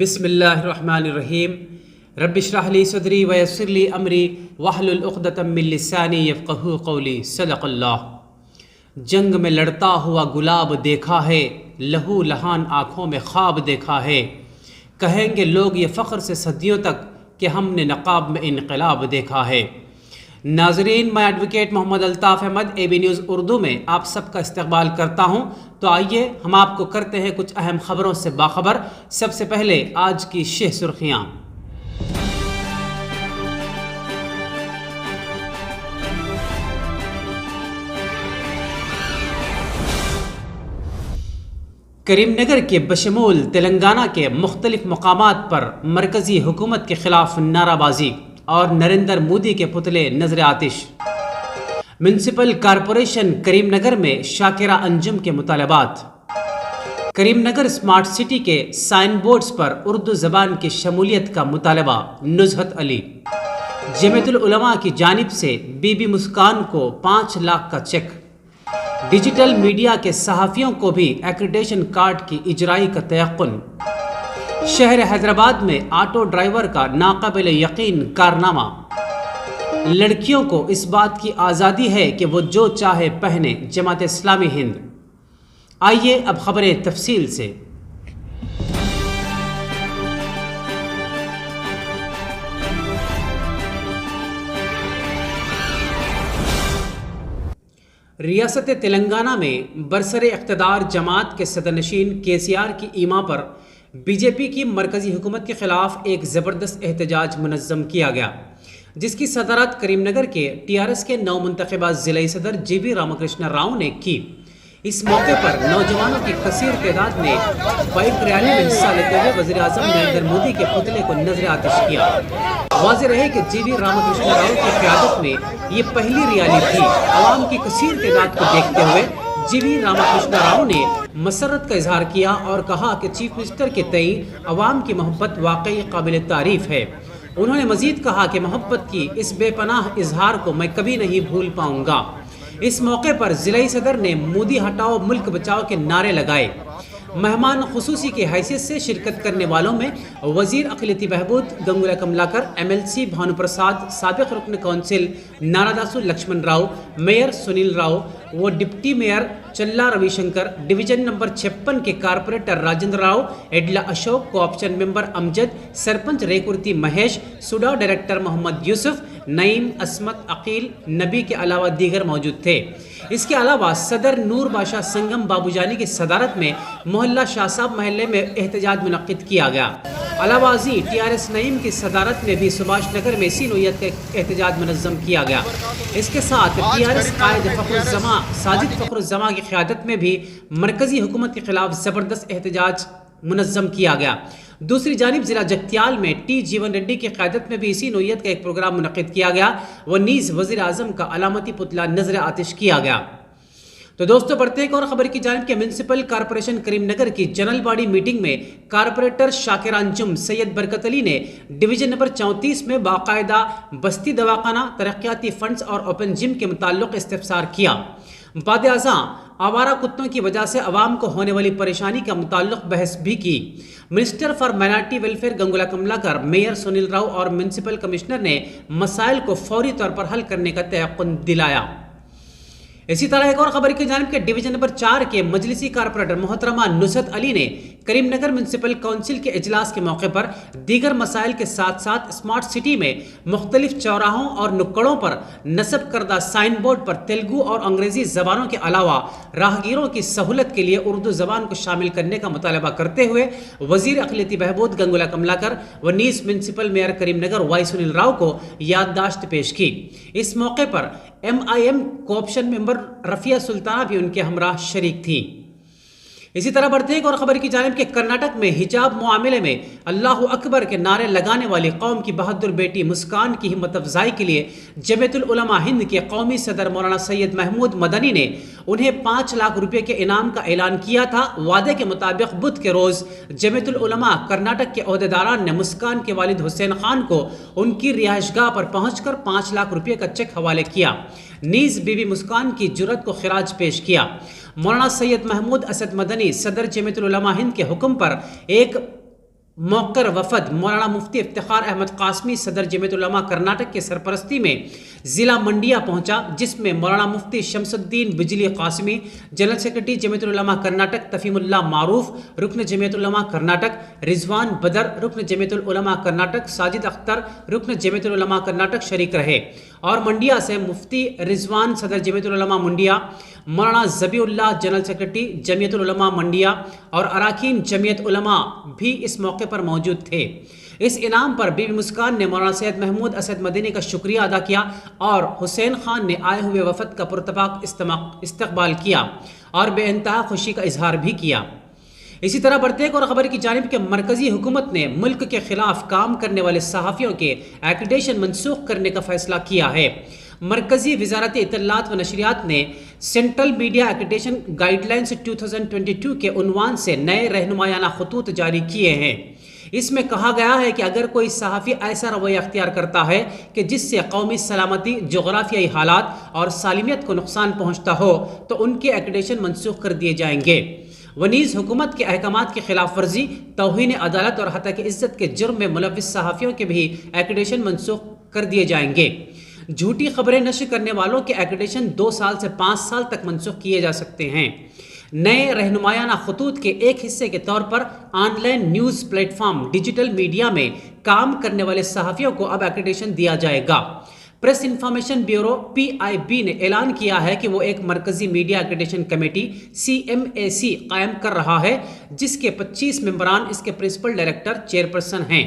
بسم اللہ الرحمن الرحیم رب اشرح لی صدری ویسر لی امری واحلل عقدۃ من لسانی یفقہوا قولی صدق اللہ۔ جنگ میں لڑتا ہوا گلاب دیکھا ہے، لہو لہان آنکھوں میں خواب دیکھا ہے، کہیں گے لوگ یہ فخر سے صدیوں تک کہ ہم نے نقاب میں انقلاب دیکھا ہے۔ ناظرین، میں ایڈوکیٹ محمد الطاف احمد AB نیوز اردو میں آپ سب کا استقبال کرتا ہوں۔ تو آئیے ہم آپ کو کرتے ہیں کچھ اہم خبروں سے باخبر۔ سب سے پہلے آج کی شہ سرخیاں۔ کریم نگر کے بشمول تلنگانہ کے مختلف مقامات پر مرکزی حکومت کے خلاف نعرہ بازی اور نریندر مودی کے پتلے نظر آتش۔ میونسپل کارپوریشن کریم نگر میں شاکرہ انجم کے مطالبات۔ کریم نگر اسمارٹ سٹی کے سائن بورڈز پر اردو زبان کی شمولیت کا مطالبہ، نزہت علی۔ جمعیت العلماء کی جانب سے بی بی مسکان کو 5 لاکھ کا چیک۔ ڈیجیٹل میڈیا کے صحافیوں کو بھی ایکریڈیشن کارڈ کی اجرائی کا تیقن۔ شہر حیدرآباد میں آٹو ڈرائیور کا ناقابل یقین کارنامہ۔ لڑکیوں کو اس بات کی آزادی ہے کہ وہ جو چاہے پہنے، جماعت اسلامی ہند۔ آئیے اب خبریں تفصیل سے۔ ریاست تلنگانہ میں برسر اقتدار جماعت کے صدرنشین KCR کی ایما پر BJP کی مرکزی حکومت کے خلاف ایک زبردست احتجاج منظم کیا گیا، جس کی صدارت کریم نگر کے TRS کے نو منتخبہ ضلعی صدر GV راماکرشنا راؤ نے کی۔ اس موقع پر نوجوانوں کی کثیر تعداد نے بائک ریلی میں حصہ لیتے ہوئے وزیر اعظم نریندر مودی کے پتلے کو نظر آتش کیا۔ واضح رہے کہ GV راماکرشنا راؤ کی قیادت میں یہ پہلی ریلی تھی۔ عوام کی کثیر تعداد کو دیکھتے ہوئے GV راماکرشنا راؤ نے مسرت کا اظہار کیا اور کہا کہ چیف منسٹر کے تئیں عوام کی محبت واقعی قابل تعریف ہے۔ انہوں نے مزید کہا کہ محبت کی اس بے پناہ اظہار کو میں کبھی نہیں بھول پاؤں گا۔ اس موقع پر ضلعی صدر نے مودی ہٹاؤ ملک بچاؤ کے نعرے لگائے۔ مہمان خصوصی کی حیثیت سے شرکت کرنے والوں میں وزیر اقلیتی بہبود گنگولا کملاکر، MLC بھانو پرساد، سابق رکن کونسل ناراداسو لکشمن راؤ، میئر سنیل راؤ و ڈپٹی میئر چلا روی شنکر، ڈویژن نمبر 56 کے کارپوریٹر راجندر راؤ، ایڈلا اشوک، کوآپشن ممبر امجد، سرپنچ ریکورتی مہیش، سوڈا ڈائریکٹر محمد یوسف، نعیم، عصمت، عقیل، نبی کے علاوہ دیگر موجود تھے۔ اس کے علاوہ صدر نور بادشاہ سنگم بابو جانی کی صدارت میں محلہ شاہ صاحب محلے میں احتجاج منعقد کیا گیا۔ علاوہ ازیں TRS نعیم کی صدارت میں بھی سبھاش نگر میں اسی نوعیت کا احتجاج منظم کیا گیا۔ اس کے ساتھ TRS قائد ساجد فخر الزماں کی قیادت میں بھی مرکزی حکومت کے خلاف زبردست احتجاج منظم کیا گیا۔ دوسری جانب ضلع جگتیال میں T جیون ریڈی کی قیادت میں بھی اسی نوعیت کا ایک پروگرام منعقد کیا گیا و نیز وزیر اعظم کا علامتی پتلا نظر آتش کیا گیا۔ تو دوستو، بڑھتے ایک اور خبر کی جانب کہ میونسپل کارپوریشن کریم نگر کی جنرل باڈی میٹنگ میں کارپوریٹر شاکرہ انجم سید برکت علی نے ڈویژن نمبر 34 میں باقاعدہ بستی دواخانہ، ترقیاتی فنڈز اور اوپن جم کے متعلق استفسار کیا۔ بعد ازاں آوارہ کتوں کی وجہ سے عوام کو ہونے والی پریشانی کا متعلق بحث بھی کی۔ Minister for minority welfare Gangula Kamalakar, mayor Sunil Rao اور میونسپل کمشنر نے مسائل کو فوری طور پر حل کرنے کا تیقن دلایا۔ اسی طرح ایک اور خبر کی جانب کہ ڈویژن نمبر 4 کے مجلسی کارپوریٹر محترمہ نزہت علی نے کریم نگر میونسپل کونسل کے اجلاس کے موقع پر دیگر مسائل کے ساتھ ساتھ اسمارٹ سٹی میں مختلف چوراہوں اور نکڑوں پر نصب کردہ سائن بورڈ پر تیلگو اور انگریزی زبانوں کے علاوہ راہگیروں کی سہولت کے لیے اردو زبان کو شامل کرنے کا مطالبہ کرتے ہوئے وزیر اقلیتی بہبود گنگولا کملاکر و نیز میونسپل میئر کریم نگر وائی سنیل راؤ کو یادداشت پیش کی۔ اس موقع پر MIM کوآپشن ممبر رفیہ سلطانہ بھی ان کے ہمراہ شریک تھیں۔ اسی طرح بڑھتے ایک اور خبر کی جانب کہ کرناٹک میں حجاب معاملے میں اللہ اکبر کے نعرے لگانے والی قوم کی بہادر بیٹی مسکان کی ہمت افزائی کے لیے جمعیت العلماء ہند کے قومی صدر مولانا سید محمود مدنی نے انہیں 5 لاکھ روپے کے انعام کا اعلان کیا تھا۔ وعدے کے مطابق بدھ کے روز جمعیت العلماء کرناٹک کے عہدیداران نے مسکان کے والد حسین خان کو ان کی رہائش گاہ پر پہنچ کر 5 لاکھ روپے کا چیک حوالے کیا، نیز بی بی مسکان کی جرأت کو خراج پیش کیا۔ مولانا سید محمود اسد مدنی صدر جمعیت العلماء ہند کے حکم پر ایک موقر وفد مولانا مفتی افتخار احمد قاسمی صدر جمعیت العلماء کرناٹک کے سرپرستی میں ضلع منڈیا پہنچا، جس میں مولانا مفتی شمس الدین بجلی قاسمی، جنرل سیکرٹری جمعیت العلماء کرناٹک تفہیم اللہ معروف، رکن جمعیت العلماء کرناٹک رضوان بدر، رکن جمعیت العلماء کرناٹک ساجد اختر، رکن جمعیت العلماء کرناٹک شریک رہے، اور منڈیا سے مفتی رضوان صدر جمعیت العلماء منڈیا، مولانا ذبیح اللہ جنرل سیکرٹری جمعیت العلماء منڈیا اور اراکین جمعیت علماء بھی اس موقع پر موجود تھے۔ اس انعام پر بی بی مسکان نے مولانا سید محمود اسد مدنی کا شکریہ ادا کیا اور حسین خان نے آئے ہوئے وفد کا پرتپاک استقبال کیا اور بے انتہا خوشی کا اظہار بھی کیا۔ اسی طرح بڑھتے ایک اور خبر کی جانب کہ مرکزی حکومت نے ملک کے خلاف کام کرنے والے صحافیوں کے ایکریڈیشن منسوخ کرنے کا فیصلہ کیا ہے۔ مرکزی وزارت اطلاعات و نشریات نے central media accreditation guide lines 2022 کے عنوان سے نئے رہنمایانہ خطوط جاری کیے ہیں۔ اس میں کہا گیا ہے کہ اگر کوئی صحافی ایسا رویہ اختیار کرتا ہے کہ جس سے قومی سلامتی، جغرافیائی حالات اور سالمیت کو نقصان پہنچتا ہو تو ان کے ایکریڈیشن منسوخ کر دیے جائیں گے۔ ونیز حکومت کے احکامات کی خلاف ورزی، توہین عدالت اور ہتک عزت کے جرم میں ملوث صحافیوں کے بھی ایکریڈیشن منسوخ کر دیے جائیں گے۔ جھوٹی خبریں نشر کرنے والوں کے ایکریڈیشن 2 سال سے 5 سال تک منسوخ کیے جا سکتے ہیں۔ نئے رہنمایانہ خطوط کے ایک حصے کے طور پر online news platform digital media میں کام کرنے والے صحافیوں کو اب ایکریڈیشن دیا جائے گا۔ پریس انفارمیشن بیورو PIB نے اعلان کیا ہے کہ وہ ایک مرکزی میڈیا ایکریڈیشن کمیٹی CMAC قائم کر رہا ہے، جس کے 25 ممبران اس کے پرنسپل ڈائریکٹر چیئرپرسن ہیں۔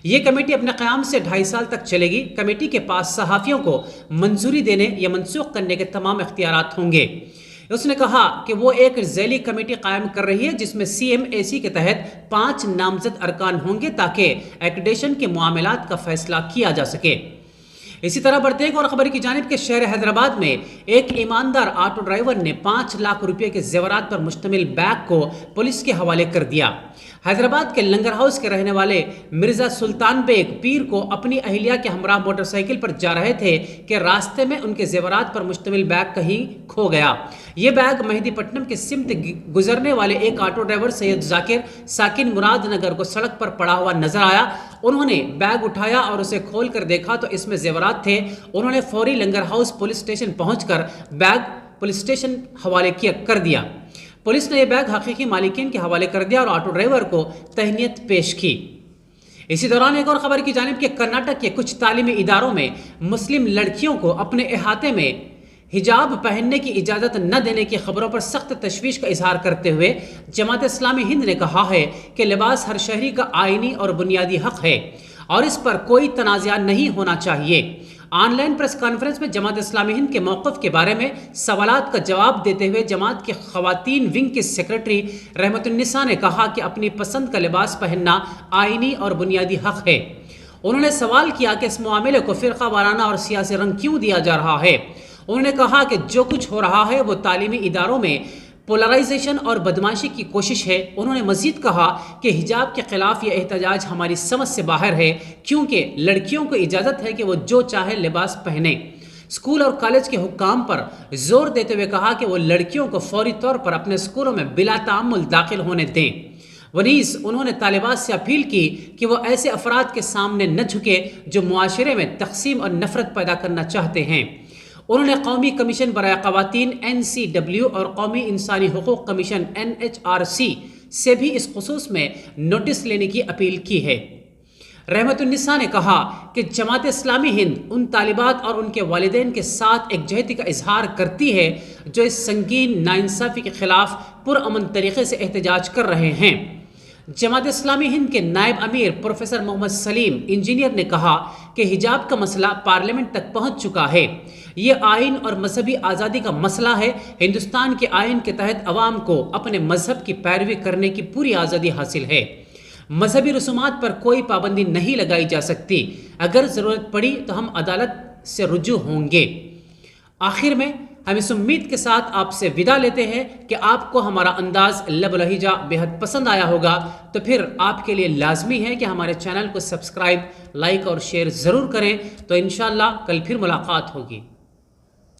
یہ کمیٹی اپنے قیام سے 2.5 سال تک چلے گی۔ کمیٹی کے پاس صحافیوں کو منظوری دینے یا منسوخ کرنے کے تمام اختیارات ہوں گے۔ اس نے کہا کہ وہ ایک ذیلی کمیٹی قائم کر رہی ہے جس میں CMAC کے تحت 5 نامزد ارکان ہوں گے تاکہ ایکریڈیشن کے معاملات کا فیصلہ کیا جا سکے۔ اسی طرح بڑھتے ایک اور خبر کی جانب کہ شہر حیدرآباد میں ایک ایماندار آٹو ڈرائیور نے 5 لاکھ روپے کے زیورات پر مشتمل بیگ کو پولیس کے حوالے کر دیا۔ حیدرآباد کے لنگر ہاؤس کے رہنے والے مرزا سلطان بیگ پیر کو اپنی اہلیہ کے ہمراہ موٹر سائیکل پر جا رہے تھے کہ راستے میں ان کے زیورات پر مشتمل بیگ کہیں کھو گیا۔ یہ بیگ مہدی پٹنم کے سمت گزرنے والے ایک آٹو ڈرائیور سید ذاکر ساکن مراد نگر کو سڑک پر پڑا ہوا نظر آیا۔ انہوں نے بیگ اٹھایا اور اسے کھول کر دیکھا تو اس میں زیورات تھے۔ انہوں نے فوری لنگر ہاؤس پولیس اسٹیشن پہنچ کر بیگ پولیس اسٹیشن حوالے کر دیا۔ پولیس نے یہ بیگ حقیقی مالکین کے حوالے کر دیا اور آٹو ڈرائیور کو تہنیت پیش کی۔ اسی دوران ایک اور خبر کی جانب کہ کرناٹک کے کچھ تعلیمی اداروں میں مسلم لڑکیوں کو اپنے احاطے میں حجاب پہننے کی اجازت نہ دینے کی خبروں پر سخت تشویش کا اظہار کرتے ہوئے جماعت اسلامی ہند نے کہا ہے کہ لباس ہر شہری کا آئینی اور بنیادی حق ہے اور اس پر کوئی تنازع نہیں ہونا چاہیے۔ آن لائن پریس کانفرنس میں جماعت اسلامی ہند کے موقف کے بارے میں سوالات کا جواب دیتے ہوئے جماعت کے خواتین ونگ کے سیکرٹری رحمت النساء نے کہا کہ اپنی پسند کا لباس پہننا آئینی اور بنیادی حق ہے۔ انہوں نے سوال کیا کہ اس معاملے کو فرقہ وارانہ اور سیاسی رنگ کیوں دیا جا رہا ہے۔ انہوں نے کہا کہ جو کچھ ہو رہا ہے وہ تعلیمی اداروں میں پولرائزیشن اور بدمعاشی کی کوشش ہے۔ انہوں نے مزید کہا کہ حجاب کے خلاف یہ احتجاج ہماری سمجھ سے باہر ہے کیونکہ لڑکیوں کو اجازت ہے کہ وہ جو چاہے لباس پہنیں۔ اسکول اور کالج کے حکام پر زور دیتے ہوئے کہا کہ وہ لڑکیوں کو فوری طور پر اپنے اسکولوں میں بلا تعمل داخل ہونے دیں۔ ونیز انہوں نے طالبات سے اپیل کی کہ وہ ایسے افراد کے سامنے نہ جھکے جو معاشرے میں تقسیم اور نفرت پیدا کرنا چاہتے ہیں۔ انہوں نے قومی کمیشن برائے خواتین NCW اور قومی انسانی حقوق کمیشن NHRC سے بھی اس خصوص میں نوٹس لینے کی اپیل کی ہے۔ رحمت النساء نے کہا کہ جماعت اسلامی ہند ان طالبات اور ان کے والدین کے ساتھ یکجہتی کا اظہار کرتی ہے جو اس سنگین ناانصافی کے خلاف پرامن طریقے سے احتجاج کر رہے ہیں۔ جماعت اسلامی ہند کے نائب امیر پروفیسر محمد سلیم انجینئر نے کہا کہ حجاب کا مسئلہ پارلیمنٹ تک پہنچ چکا ہے۔ یہ آئین اور مذہبی آزادی کا مسئلہ ہے۔ ہندوستان کے آئین کے تحت عوام کو اپنے مذہب کی پیروی کرنے کی پوری آزادی حاصل ہے۔ مذہبی رسومات پر کوئی پابندی نہیں لگائی جا سکتی۔ اگر ضرورت پڑی تو ہم عدالت سے رجوع ہوں گے۔ آخر میں ہم اس امید کے ساتھ آپ سے وداع لیتے ہیں کہ آپ کو ہمارا انداز لب و لہجہ بہت پسند آیا ہوگا، تو پھر آپ کے لیے لازمی ہے کہ ہمارے چینل کو سبسکرائب، لائک اور شیئر ضرور کریں۔ تو انشاءاللہ کل پھر ملاقات ہوگی۔